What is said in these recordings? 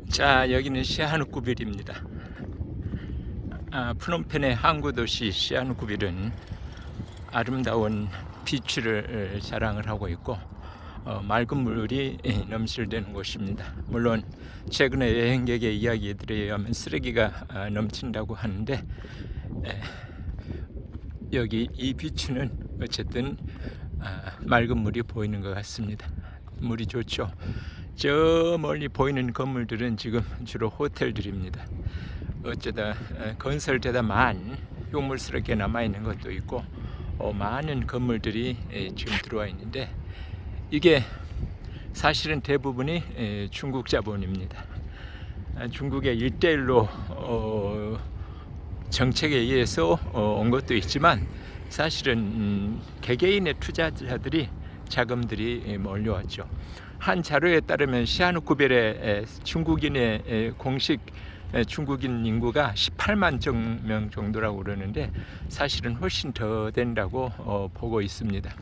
자, 여기는 시아누쿠빌입니다. 프놈펜의 항구 도시 시아누쿠빌은 아름다운 비치를 자랑을 하고 있고 맑은 물이 넘실대는 곳입니다. 물론 최근에 여행객의 이야기들에 의하면 쓰레기가 넘친다고 하는데 여기 이 비치는 어쨌든 맑은 물이 보이는 것 같습니다. 물이 좋죠. 저 멀리 보이는 건물들은 지금 주로 호텔들입니다. 어쩌다 건설되다만 흉물스럽게 남아있는 것도 있고 많은 건물들이 지금 들어와 있는데 이게 사실은 대부분이 중국 자본입니다. 중국의 일대일로 정책에 의해서 온 것도 있지만 사실은 개개인의 투자자들이 자금들이 몰려왔죠. 한 자료에 따르면 시아누쿠빌의 중국인의 공식 중국인 인구가 18만 명 정도라고 그러는데 사실은 훨씬 더 된다고 보고 있습니다.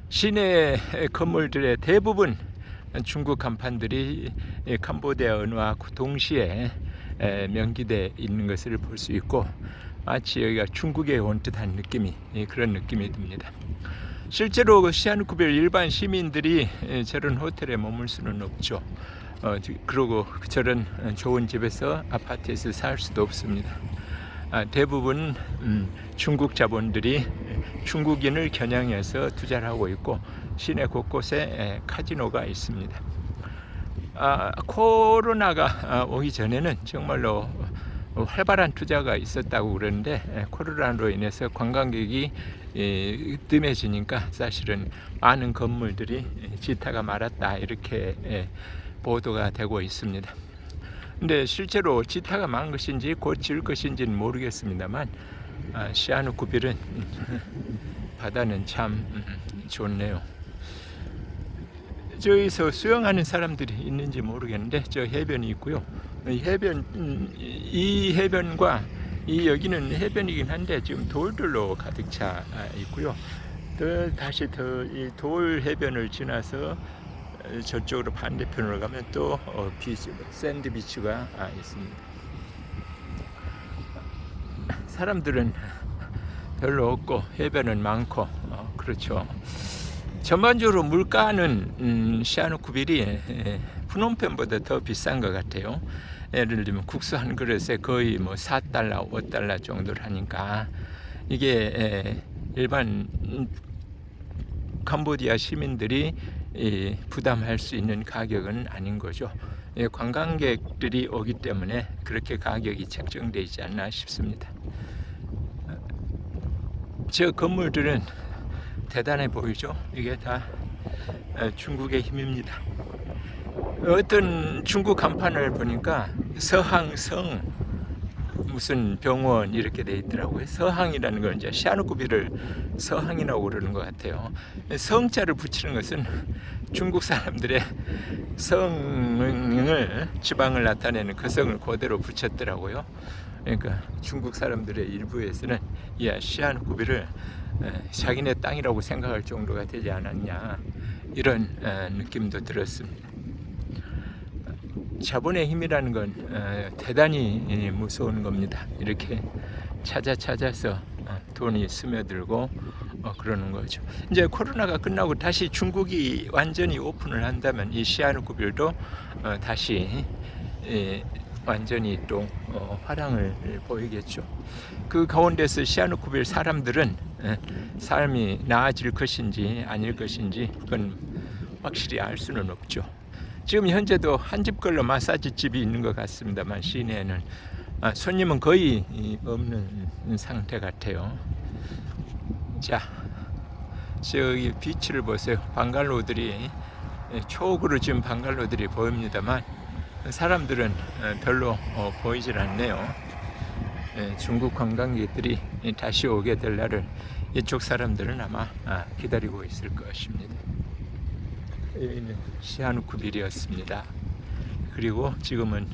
시내 건물들의 대부분 중국 간판들이 캄보디아 언어와 동시에 명기돼 있는 것을 볼 수 있고 마치 여기가 중국에 온 듯한 느낌이 그런 느낌이 듭니다. 실제로 시아누쿠빌 일반 시민들이 저런 호텔에 머물 수는 없죠. 그리고 저런 좋은 집에서 아파트에서 살 수도 없습니다. 대부분 중국 자본들이 중국인을 겨냥해서 투자를 하고 있고 시내 곳곳에 카지노가 있습니다. 코로나가 오기 전에는 정말로 활발한 투자가 있었다고 그러는데 코로나로 인해서 관광객이 뜸해지니까 사실은 많은 건물들이 지타가 말았다 이렇게 보도가 되고 있습니다. 근데 실제로 지타가 만 것인지 곧 질 것인지는 모르겠습니다만 시아누쿠빌은 바다는 참 좋네요. 저기서 수영하는 사람들이 있는지 모르겠는데 저 해변이 있고요. 이 해변과 여기는 해변이긴 한데 지금 돌들로 가득 차 있고요. 다시 이 돌 해변을 지나서 저쪽으로 반대편으로 가면 또 비치, 샌드 비치가 있습니다. 사람들은 별로 없고 해변은 많고 그렇죠. 전반적으로 물가는 시아누쿠빌이 프놈펜보다 더 비싼 것 같아요. 예를 들면 국수 한 그릇에 거의 뭐 4달러, 5달러 정도를 하니까 이게 일반 캄보디아 시민들이 부담할 수 있는 가격은 아닌 거죠. 관광객들이 오기 때문에 그렇게 가격이 책정되어 있지 않나 싶습니다. 저 건물들은 대단해 보이죠? 이게 다 중국의 힘입니다. 어떤 중국 간판을 보니까 서항성 무슨 병원 이렇게 돼 있더라고요. 서항이라는 건 이제 시아누쿠빌을 서항이라고 그러는 것 같아요. 성자를 붙이는 것은 중국 사람들의 성을 지방을 나타내는 그 성을 그대로 붙였더라고요. 그러니까 중국 사람들의 일부에서는 시아누쿠빌을 자기네 땅이라고 생각할 정도가 되지 않았냐 이런 느낌도 들었습니다. 자본의 힘이라는 건 대단히 무서운 겁니다. 이렇게 찾아서 돈이 스며들고 그러는 거죠. 이제 코로나가 끝나고 다시 중국이 완전히 오픈을 한다면 이 시아누쿠빌도 다시 완전히 또 화랑을 보이겠죠. 그 가운데서 시아누쿠빌 사람들은 삶이 나아질 것인지 아닐 것인지 그건 확실히 알 수는 없죠. 지금 현재도 한 집 걸로 마사지 집이 있는 것 같습니다만 시내에는 손님은 거의 없는 상태 같아요. 자, 저기 비치를 보세요. 방갈로들이 초옥으로 지은 방갈로들이 보입니다만 사람들은 별로 보이질 않네요. 중국 관광객들이 다시 오게 될 날을 이쪽 사람들은 아마 기다리고 있을 것입니다. 여기는 시아누쿠빌이었습니다. 그리고 지금은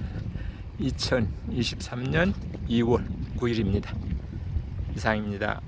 2023년 2월 9일입니다. 이상입니다.